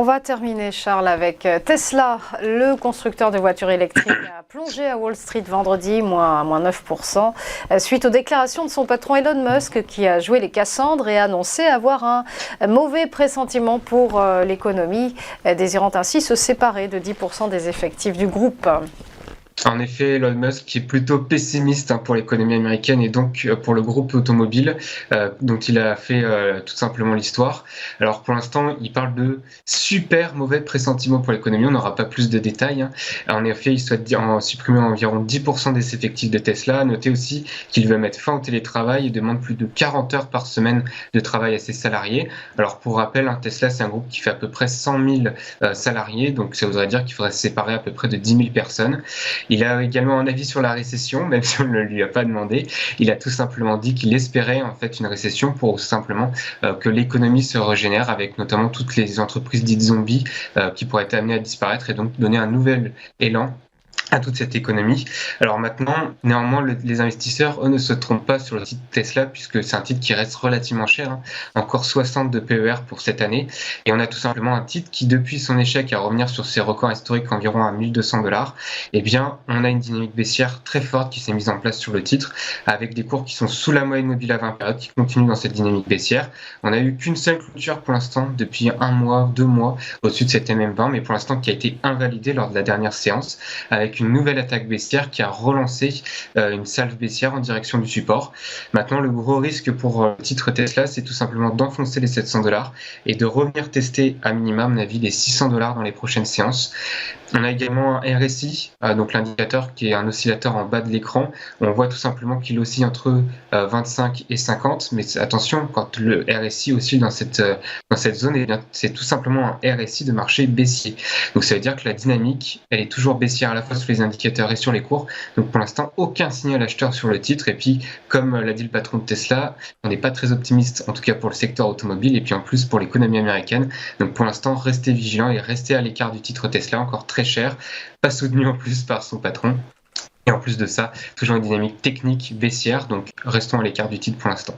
va terminer, Charles, avec Tesla. Le constructeur de voitures électriques a plongé à Wall Street vendredi, moins 9%, suite aux déclarations de son patron Elon Musk, qui a joué les Cassandres et a annoncé avoir un mauvais pressentiment pour l'économie, désirant ainsi se séparer de 10% des effectifs du groupe. En effet, Elon Musk est plutôt pessimiste pour l'économie américaine et donc pour le groupe automobile dont il a fait tout simplement l'histoire. Alors pour l'instant, il parle de super mauvais pressentiment pour l'économie, on n'aura pas plus de détails. En effet, il souhaite supprimer environ 10% des effectifs de Tesla. Notez aussi qu'il veut mettre fin au télétravail et demande plus de 40 heures par semaine de travail à ses salariés. Alors pour rappel, Tesla, c'est un groupe qui fait à peu près 100 000 salariés, donc ça voudrait dire qu'il faudrait se séparer à peu près de 10 000 personnes. Il a également un avis sur la récession, même si on ne lui a pas demandé. Il a tout simplement dit qu'il espérait en fait une récession pour simplement que l'économie se régénère, avec notamment toutes les entreprises dites zombies qui pourraient être amenées à disparaître et donc donner un nouvel élan à toute cette économie. Alors maintenant, néanmoins, les investisseurs, eux, ne se trompent pas sur le titre Tesla, puisque c'est un titre qui reste relativement cher, encore 60 de PER pour cette année, et on a tout simplement un titre qui, depuis son échec à revenir sur ses records historiques environ à $1 200, eh bien, on a une dynamique baissière très forte qui s'est mise en place sur le titre, avec des cours qui sont sous la moyenne mobile à 20 périodes, qui continuent dans cette dynamique baissière. On n'a eu qu'une seule clôture pour l'instant, depuis 1 mois, 2 mois, au-dessus de cette MM20, mais pour l'instant qui a été invalidée lors de la dernière séance, avec une nouvelle attaque baissière qui a relancé une salve baissière en direction du support. Maintenant, le gros risque pour le titre Tesla, c'est tout simplement d'enfoncer les $700 et de revenir tester à minima, à mon avis, les $600 dans les prochaines séances. On a également un RSI, donc l'indicateur qui est un oscillateur en bas de l'écran. On voit tout simplement qu'il oscille entre 25 et 50, mais attention, quand le RSI oscille dans cette zone, eh bien, c'est tout simplement un RSI de marché baissier. Donc ça veut dire que la dynamique, elle est toujours baissière à la fois sur les indicateurs et sur les cours. Donc pour l'instant, aucun signal acheteur sur le titre. Et puis, comme l'a dit le patron de Tesla, on n'est pas très optimiste, en tout cas pour le secteur automobile et puis en plus pour l'économie américaine. Donc pour l'instant, restez vigilants et restez à l'écart du titre Tesla, encore très cher, pas soutenu en plus par son patron. Et en plus de ça, toujours une dynamique technique baissière, donc restons à l'écart du titre pour l'instant.